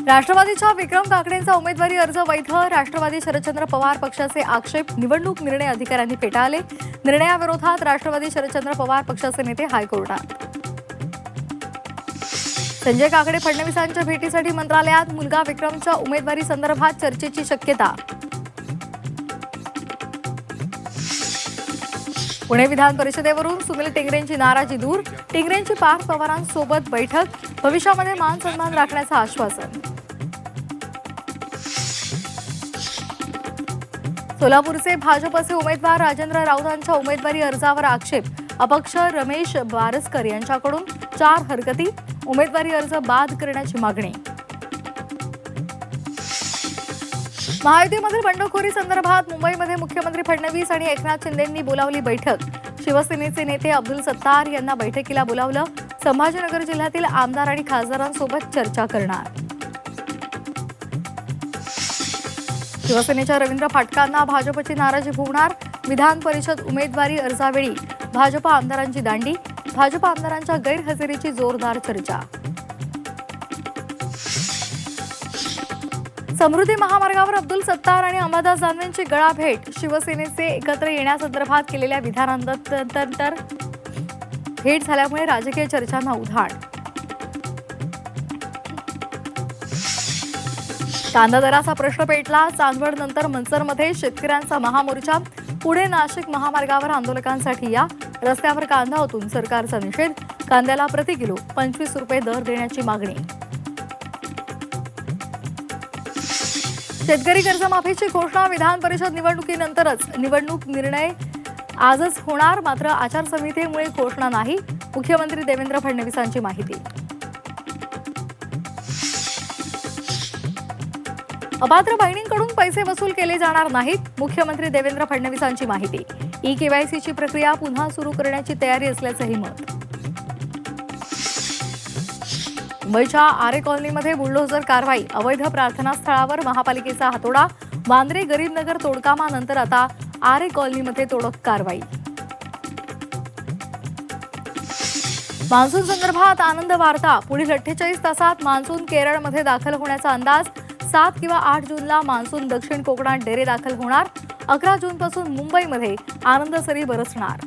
राष्ट्रवादीच्या विक्रम काकडेंचा उमेदवारी अर्ज वैध, राष्ट्रवादी शरदचंद्र पवार पक्षाचे आक्षेप निवडणूक निर्णय अधिकाऱ्यांनी फेटाळले. निर्णयाविरोधात राष्ट्रवादी शरदचंद्र पवार पक्षाचे नेते हायकोर्टात. संजय काकडे फडणवीसांच्या भेटीसाठी मंत्रालयात. मुलगा विक्रमच्या उमेदवारी संदर्भात चर्चेची शक्यता. पुणे विधान परिषदेवरून सुनील टिंगरेंची नाराजी दूर. टिंगरेंची पार्थ पवारांसोबत बैठक. भविष्यामध्ये मान सन्मान राखण्याचं आश्वासन. सोलापूरचे भाजपचे उमेदवार राजेंद्र राऊतांच्या उमेदवारी अर्जावर आक्षेप. अपक्ष रमेश बारसकर यांच्याकडून 4 हरकती. उमेदवारी अर्ज बाद करण्याची मागणी. महायुतीमधील बंडखोरी संदर्भात मुंबईमध्ये मुख्यमंत्री फडणवीस आणि एकनाथ शिंदेंनी बोलावली बैठक. शिवसेनेचे नेते अब्दुल सत्तार यांना बैठकीला बोलावलं. संभाजीनगर जिल्ह्यातील आमदार आणि खासदारांसोबत चर्चा करणार. शिवसेनेच्या रवींद्र फाटकांना भाजपची नाराजी भोवणार. विधान परिषद उमेदवारी अर्जावेळी भाजप आमदारांची दांडी. भाजप आमदारांच्या गैरहजेरीची जोरदार चर्चा. समृद्धी महामार्गावर अब्दुल सत्तार आणि अंबादास दानवेंची गळाभेट. शिवसेनेचे एकत्र येण्यासंदर्भात केलेल्या विधानानंतर भेट झाल्यामुळे राजकीय चर्चांना उधाण. कांदा दराचा प्रश्न पेटला. चांदवड नंतर मनसरमध्ये शेतकऱ्यांचा महामोर्चा. पुढे नाशिक महामार्गावर आंदोलकांसाठी या. रस्त्यावर कांदा ओतून सरकारचा निषेध. कांद्याला प्रति किलो 25 रुपये दर देण्याची मागणी. शेतकरी कर्जमाफीची घोषणा. विधान परिषद निवडणुकीनंतरच निवडणूक निर्णय आजच होणार. मात्र आचारसंहितेमुळे घोषणा नाही. मुख्यमंत्री देवेंद्र फडणवीसांची माहिती. अपात्र बहिणींकडून पैसे वसूल केले जाणार नाहीत. मुख्यमंत्री देवेंद्र फडणवीसांची माहिती. ई-केवायसीची प्रक्रिया पुन्हा सुरू करण्याची तयारी असल्याचंही मत. मुंबईच्या आरे कॉलनीमध्ये बुलडोझर कारवाई. अवैध प्रार्थनास्थळावर महापालिकेचा हातोडा. वांद्रे गरीबनगर तोडकामानंतर आता आरे कॉलनीमध्ये तोडक कारवाई. मान्सून संदर्भात आनंद वार्ता. पुढील 48 तासात मान्सून केरळमध्ये दाखल होण्याचा अंदाज. 7 किंवा 8 जूनला मान्सून दक्षिण कोकणात डेरे दाखल होणार. 11 जूनपासून मुंबईमध्ये आनंदसरी बरसणार.